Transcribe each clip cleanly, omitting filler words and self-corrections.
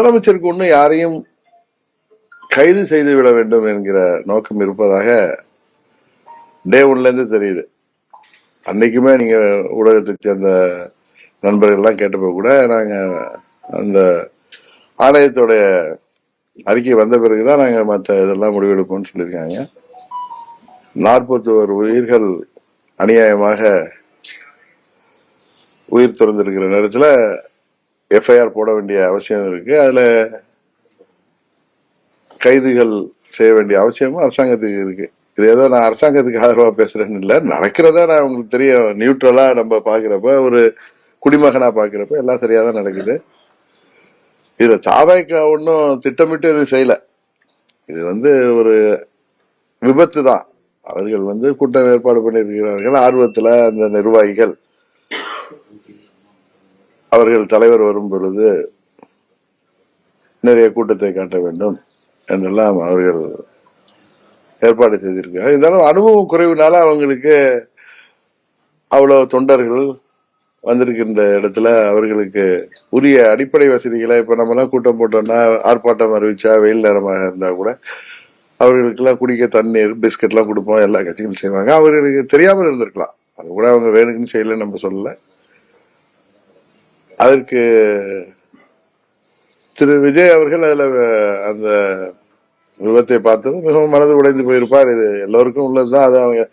முதலமைச்சருக்கு ஒன்னும் யாரையும் கைது செய்து விட வேண்டும் என்கிற நோக்கம் இருப்பதாக டே ஒன்ல இருந்து தெரியுது. அன்னைக்குமே நீங்க ஊடகத்தை சேர்ந்த நண்பர்கள் எல்லாம் கேட்டப்போ கூட நாங்க அந்த ஆணையத்தோடைய அறிக்கை வந்த பிறகுதான் நாங்க மற்ற இதெல்லாம் முடிவெடுப்போம்னு சொல்லியிருக்காங்க. 41 உயிர்கள் அநியாயமாக உயிர் திறந்திருக்கிற நேரத்தில் எஃப்ஐஆர் போட வேண்டிய அவசியம் இருக்கு. அதுல கைதுகள் செய்ய வேண்டிய அவசியமும் அரசாங்கத்துக்கு இருக்கு. இது ஏதோ நான் அரசாங்கத்துக்கு ஆதரவா பேசுறேன்னு இல்ல, நடக்கிறதா நான் உங்களுக்கு தெரியும். நியூட்ரலா நம்ம பாக்குறப்ப, ஒரு குடிமகனா பாக்குறப்ப எல்லாம் சரியாதான் நடக்குது. இதுல தாவேக்கா ஒன்னும் திட்டமிட்டு இது செய்யல. இது ஒரு விபத்து தான். அவர்கள் கூட்டம் ஏற்பாடு பண்ணியிருக்கிறார்கள். ஆர்வத்துல அந்த நிர்வாகிகள் அவர்கள் தலைவர் வரும் பொழுது நிறைய கூட்டத்தை காட்ட வேண்டும் என்றெல்லாம் அவர்கள் ஏற்பாடு செய்திருக்கிறார்கள். இருந்தாலும் அனுபவம் குறைவுனால அவங்களுக்கு அவ்வளவு தொண்டர்கள் வந்திருக்கின்ற இடத்துல அவர்களுக்கு உரிய அடிப்படை வசதிகளை, இப்ப நம்ம எல்லாம் கூட்டம் போட்டோம்னா ஆர்ப்பாட்டம் அறிவிச்சா வெயில் நேரமாக இருந்தா கூட அவர்களுக்கு எல்லாம் குடிக்க தண்ணீர் பிஸ்கட் எல்லாம் கொடுப்போம், எல்லா கட்சிகளும் செய்வாங்க. அவர்களுக்கு தெரியாமல் இருந்திருக்கலாம், அது கூட அவங்க வேணுக்குன்னு செய்யலன்னு நம்ம சொல்லல. அதற்கு திரு விஜய் அவர்கள் அதுல அந்த விபத்தை பார்த்தது மிகவும் மனது உடைந்து போயிருப்பார். இது எல்லோருக்கும் உள்ளதுதான். அது அவங்க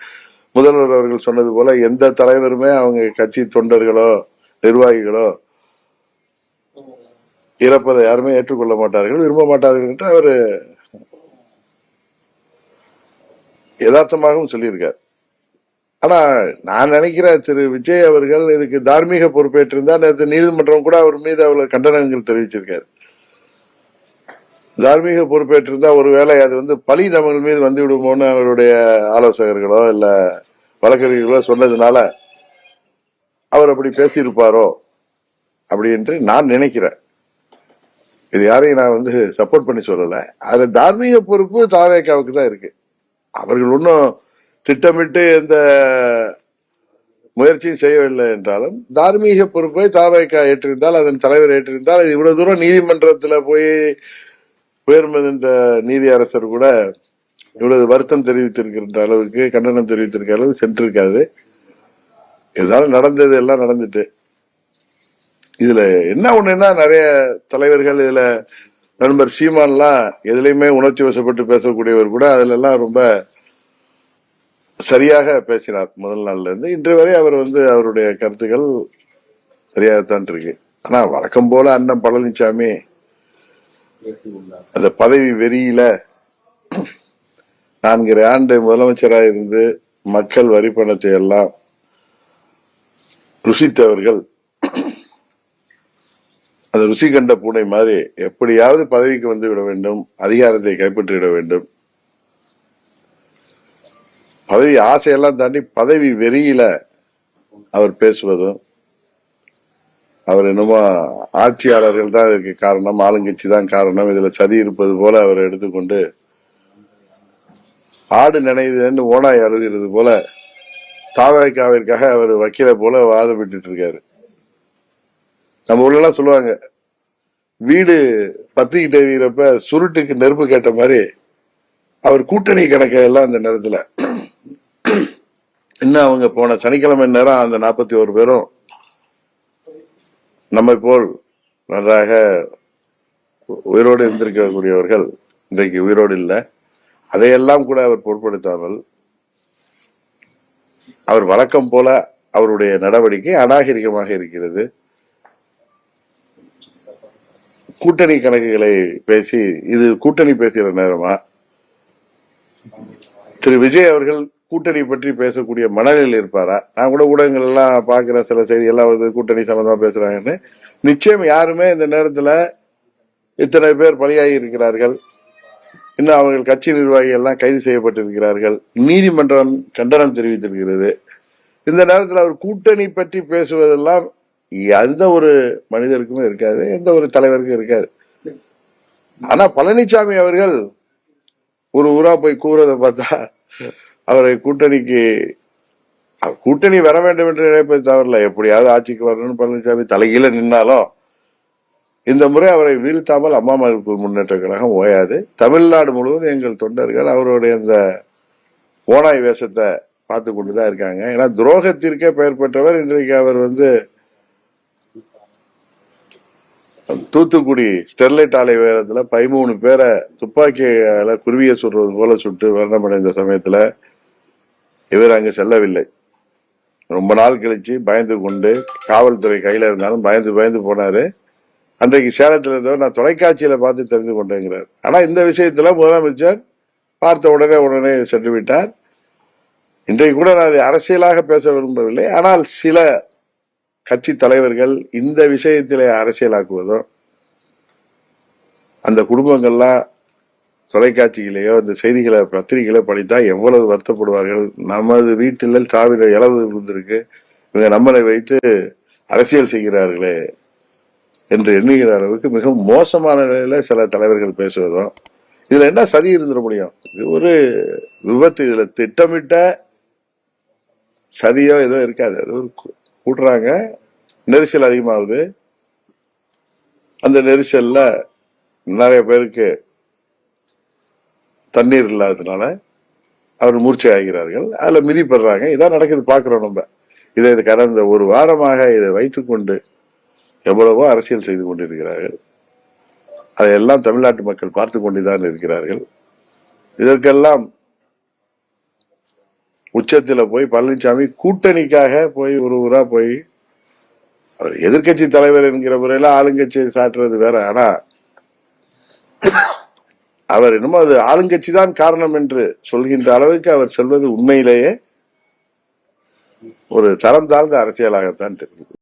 முதல்வர் அவர்கள் சொன்னது போல எந்த தலைவருமே அவங்க கட்சி தொண்டர்களோ நிர்வாகிகளோ இறப்பதை யாருமே ஏற்றுக்கொள்ள மாட்டார்கள், விரும்ப மாட்டார்கள் என்று அவரு யதார்த்தமாகவும் சொல்லியிருக்கார். ஆனா நான் நினைக்கிறேன் திரு விஜய் அவர்கள் இதுக்கு தார்மீக பொறுப்பேற்றிருந்தார். நேற்று நீதிமன்றம் கூட அவர் மீது அவ்வளவு கண்டனங்கள் தெரிவிச்சிருக்காரு. தார்மீக பொறுப்பேற்றிருந்தா ஒருவேளை அது பழி நம்ம மீது வந்து விடுமோன்னு அவருடைய ஆலோசகர்களோ இல்ல வழக்கறிஞர்களோ சொன்னதுனால அவர் அப்படி பேசியிருப்பாரோ அப்படி என்று நான் நினைக்கிறேன். இது யாரையும் நான் சப்போர்ட் பண்ணி சொல்லல. அது தார்மீக பொறுப்பு தாவேக்காவுக்கு தான் இருக்கு. அவர்கள் ஒன்னும் திட்டமிட்டு எந்த முயற்சியும் செய்யவில்லை என்றாலும் தார்மீக பொறுப்பை தாவேக்கா ஏற்றிருந்தால், அதன் தலைவர் ஏற்றிருந்தால், இது இவ்வளவு தூரம் நீதிமன்றத்துல போய் உயர்மன்ற நீதி அரசர் கூட இவ்வளவு வருத்தம் தெரிவித்திருக்கின்ற அளவுக்கு, கண்டனம் தெரிவித்திருக்கிற அளவுக்கு சென்றிருக்காது. இருந்தாலும் நடந்தது எல்லாம் நடந்துட்டு. இதுல என்ன ஒண்ணுன்னா, நிறைய தலைவர்கள் இதுல நண்பர் சீமான்லாம் எதுலையுமே உணர்ச்சி வசப்பட்டு பேசக்கூடியவர் கூட அதுல எல்லாம் ரொம்ப சரியாக பேசினார். முதல் நாள்ல இருந்து இன்று வரை அவர் அவருடைய கருத்துக்கள் சரியாகத்தான் இருக்கு. ஆனா வழக்கம் போல அண்ணன் பழனிசாமி அந்த பதவி வெறியில 4 ஆண்டு முதலமைச்சராக இருந்து மக்கள் வரி பணத்தை எல்லாம் ருசித்தவர்கள் அந்த ருசி கண்ட பூனை மாதிரி எப்படியாவது பதவிக்கு வந்து விட வேண்டும், அதிகாரத்தை கைப்பற்றிவிட வேண்டும். பதவி ஆசையெல்லாம் தாண்டி பதவி வெறியில அவர் பேசுவதும், அவர் என்னமோ ஆட்சியாளர்கள் தான் இதற்கு காரணம், ஆளுங்கட்சி தான் காரணம், இதுல சதி இருப்பது போல அவர் எடுத்துக்கொண்டு ஆடு நினைவுன்னு ஓனாய் அழுகிறது போல தாவேக்காவிற்காக அவர் வக்கீல போல வாதப்பட்டு இருக்காரு. நம்ம ஊர்ல சொல்லுவாங்க, வீடு பத்திக்கிட்டு எறிகிறப்ப சுருட்டுக்கு நெருப்பு கேட்ட மாதிரி அவர் கூட்டணி கணக்க எல்லாம் அந்த நேரத்துல இன்னும் அவங்க போன சனிக்கிழமை நேரம் அந்த 41 பேரும் நம்மை போல் நன்றாக உயிரோடு இருந்திருக்கக்கூடியவர்கள் இன்றைக்கு உயிரோடு இல்லை. அதையெல்லாம் கூட அவர் பொருட்படுத்தாமல் அவர் வழக்கம் போல அவருடைய நடவடிக்கை அநாகரிகமாக இருக்கிறது. கூட்டணி கணக்குகளை பேசி, இது கூட்டணி பேசுகிற நேரமா? திரு விஜய் அவர்கள் கூட்டணி பற்றி பேசக்கூடிய மனநிலையில் இருப்பாரா? நான் கூட ஊடகங்கள் எல்லாம் பாக்குற சில செய்தி எல்லாம் கூட்டணி சம்பந்தமா பேசுறாங்கன்னு. நிச்சயம் யாருமே இந்த நேரத்துல இத்தனை பேர் பலியாகி இருக்கிறார்கள், இன்னும் அவர்கள் கட்சி நிர்வாகிகள் எல்லாம் கைது செய்யப்பட்டிருக்கிறார்கள், நீதிமன்றம் கண்டனம் தெரிவித்திருக்கிறது. இந்த நேரத்தில் அவர் கூட்டணி பற்றி பேசுவதெல்லாம் எந்த ஒரு மனிதருக்குமே இருக்காது, எந்த ஒரு தலைவருக்கும் இருக்காது. ஆனா பழனிசாமி அவர்கள் ஒரு ஊரா போய் கூறதை பார்த்தா அவரை கூட்டணி வர வேண்டும் என்று நினைப்பது தவறில்ல. எப்படியாவது ஆட்சிக்கு வரணும்னு பழனிசாமி தலைகீழ நின்னாலும் இந்த முறை அவரை வீழ்த்தாமல் அம்மா மக்கள் முன்னேற்ற கழகம் ஓயாது. தமிழ்நாடு முழுவதும் எங்கள் தொண்டர்கள் அவருடைய அந்த ஓனாய் வேஷத்தை பார்த்து கொண்டுதான் இருக்காங்க. ஏன்னா துரோகத்திற்கே பெயர் பெற்றவர். இன்றைக்கு அவர் தூத்துக்குடி ஸ்டெர்லைட் ஆலை வேகத்துல 13 பேரை துப்பாக்கியால குருவிய சுடுறது போல சுட்டு மரணமடைந்த சமயத்துல இவர் அங்கு செல்லவில்லை. ரொம்ப நாள் கழிச்சு பயந்து கொண்டு, காவல்துறை கையில இருந்தாலும் பயந்து போனாரு. அன்றைக்கு சேலத்தில் இருந்தவர் நான் தொலைக்காட்சியில பார்த்து தெரிந்து கொண்டேங்கிறார். ஆனா இந்த விஷயத்துல முதலமைச்சர் பார்த்த உடனே சென்று விட்டார். இன்றைக்கு கூட நான் அதை அரசியலாக பேச விரும்பவில்லை. ஆனால் சில கட்சி தலைவர்கள் இந்த விஷயத்திலே அரசியலாக்குவதும், அந்த குடும்பங்கள்லாம் தொலைக்காட்சிகளையோ இந்த செய்திகளை பத்திரிகைகளை படித்தா எவ்வளவு வருத்தப்படுவார்கள். நமது வீட்டில் சாவிர இளவு இருந்திருக்கு, இவங்க நம்மளை வைத்து அரசியல் செய்கிறார்களே என்று எண்ணுகிற அளவுக்கு மிகவும் மோசமான நிலையில சில தலைவர்கள் பேசுவதும், இதுல என்ன சதி இருந்துட முடியும்? இது ஒரு விபத்து. இதுல திட்டமிட்ட சதியோ ஏதோ இருக்காது. அது ஒரு கூட்டுறாங்க, நெரிசல் அதிகமாகுது. அந்த நெரிசல்ல நிறைய பேருக்கு தண்ணீர் இல்லாததுனால அவர் மூர்ச்சை ஆகிறார்கள், அதுல மிதிப்படுறாங்க. இதான் நடக்குது, பாக்குறோம் நம்ம. இதை கடந்த ஒரு வாரமாக இதை வைத்துக்கொண்டு எவ்வளவோ அரசியல் செய்து கொண்டிருக்கிறார்கள். அதையெல்லாம் தமிழ்நாட்டு மக்கள் பார்த்து கொண்டுதான் இருக்கிறார்கள். இதற்கெல்லாம் உச்சத்துல போய் பழனிசாமி கூட்டணிக்காக போய் ஒரு ஊரா போய் அவர் எதிர்கட்சி தலைவர் என்கிற முறையில ஆளுங்கட்சியை சாட்டுறது வேற. ஆனா அவர் என்னமோ அது ஆளுங்கட்சி தான் காரணம் என்று சொல்கின்ற அளவுக்கு அவர் சொல்வது உண்மையிலேயே ஒரு தரம் தாழ்ந்த அரசியலாகத்தான் தெரியும்.